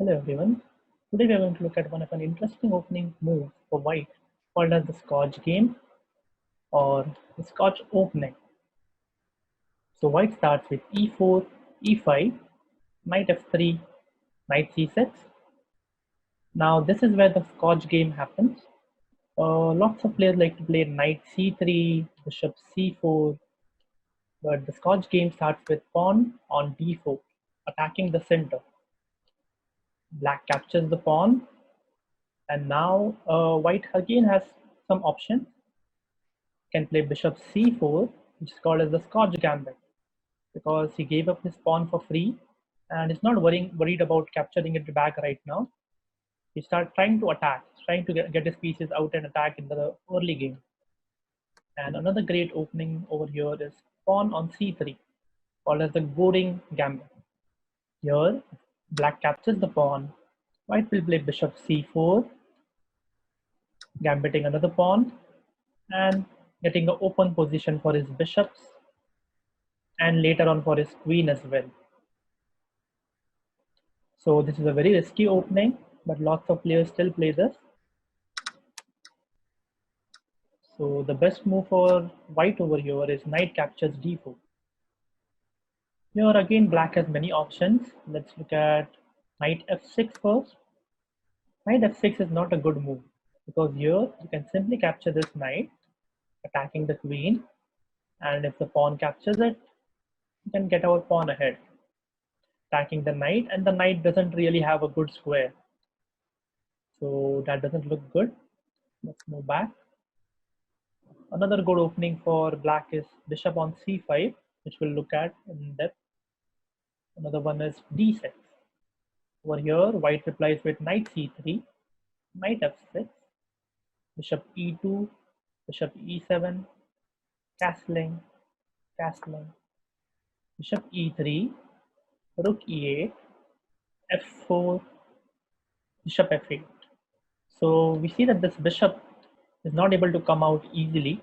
Hello everyone. Today we are going to look at one of an interesting opening move for white called as the Scotch game or the Scotch opening. So white starts with e4, e5, knight f3, knight c6. Now this is where the Scotch game happens. Lots of players like to play knight c3, bishop c4, but the Scotch game starts with pawn on d4, attacking the center. Black captures the pawn, and now white again has some options. Can play bishop c4, which is called as the Scotch gambit, because he gave up his pawn for free and is not worried about capturing it back right now. He started trying to attack, trying to get his pieces out and attack in the early game. And another great opening over here is pawn on c3, called as the Goring gambit. Here, black captures the pawn. White will play bishop c4, gambiting another pawn and getting an open position for his bishops and later on for his queen as well. So this is a very risky opening, but lots of players still play this. So the best move for white over here is knight captures d4. Here again black has many options. Let's look at knight f6 first. Knight f6 is not a good move because here you can simply capture this knight, attacking the queen, and if the pawn captures it, you can get our pawn ahead, attacking the knight, and the knight doesn't really have a good square. So that doesn't look good. Let's move back. Another good opening for black is bishop on c5, which we'll look at in depth. Another one is d6. Over here, white replies with knight c3, knight f6, bishop e2, bishop e7, castling, castling, bishop e3, rook e8, f4, bishop f8. So we see that this bishop is not able to come out easily.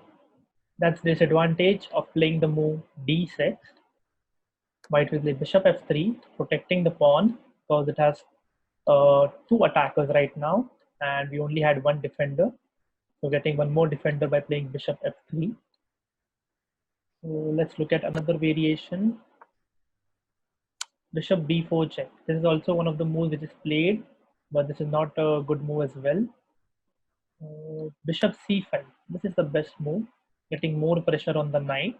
That's the disadvantage of playing the move d6. White will play bishop f3, protecting the pawn because it has two attackers right now, and we only had one defender. So getting one more defender by playing bishop f3. So let's look at another variation. Bishop b4 check. This is also one of the moves which is played, but this is not a good move as well. Bishop c5. This is the best move, getting more pressure on the knight.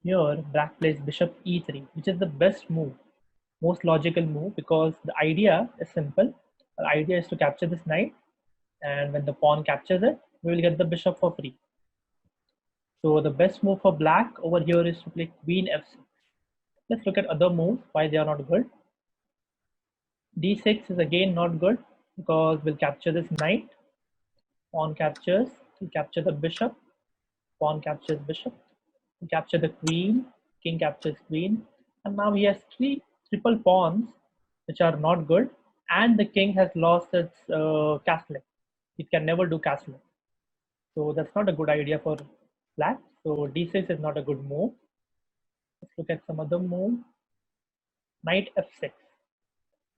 Here, black plays bishop e3, which is the best move, most logical move, because the idea is simple. The idea is to capture this knight, and when the pawn captures it, we will get the bishop for free. So the best move for black over here is to play queen f6. Let's look at other moves, why they are not good. d6 is again not good because we'll capture this knight. Pawn captures, we capture the bishop. Pawn captures bishop. We capture the queen. King captures queen. And now he has three triple pawns, which are not good. And the king has lost its castling. It can never do castling. So that's not a good idea for black. So d6 is not a good move. Let's look at some other move. Knight f6.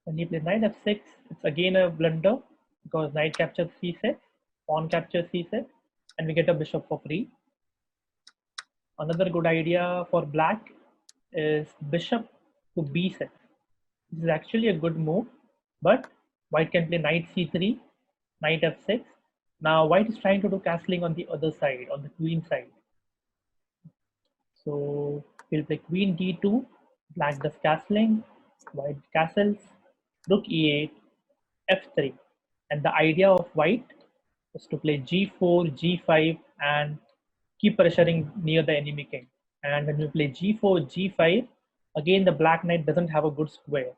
When you play knight f6, it's again a blunder because knight captures c6, pawn captures c6, and we get a bishop for free. Another good idea for black is bishop to b6. This is actually a good move, but white can play knight c3, knight f6. Now white is trying to do castling on the other side, on the queen side. So we'll play queen d2, black does castling, white castles, rook e8, f3. And the idea of white is to play g4, g5, and keep pressuring near the enemy king. And when we play g4, g5, again the black knight doesn't have a good square.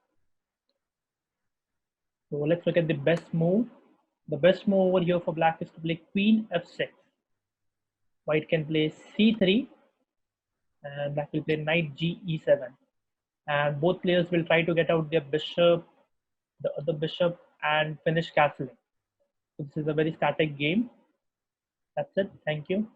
So let's look at the best move. The best move over here for black is to play queen f6. White can play c3, and black will play knight g e7. And both players will try to get out their bishop, the other bishop, and finish castling. So this is a very static game. That's it. Thank you.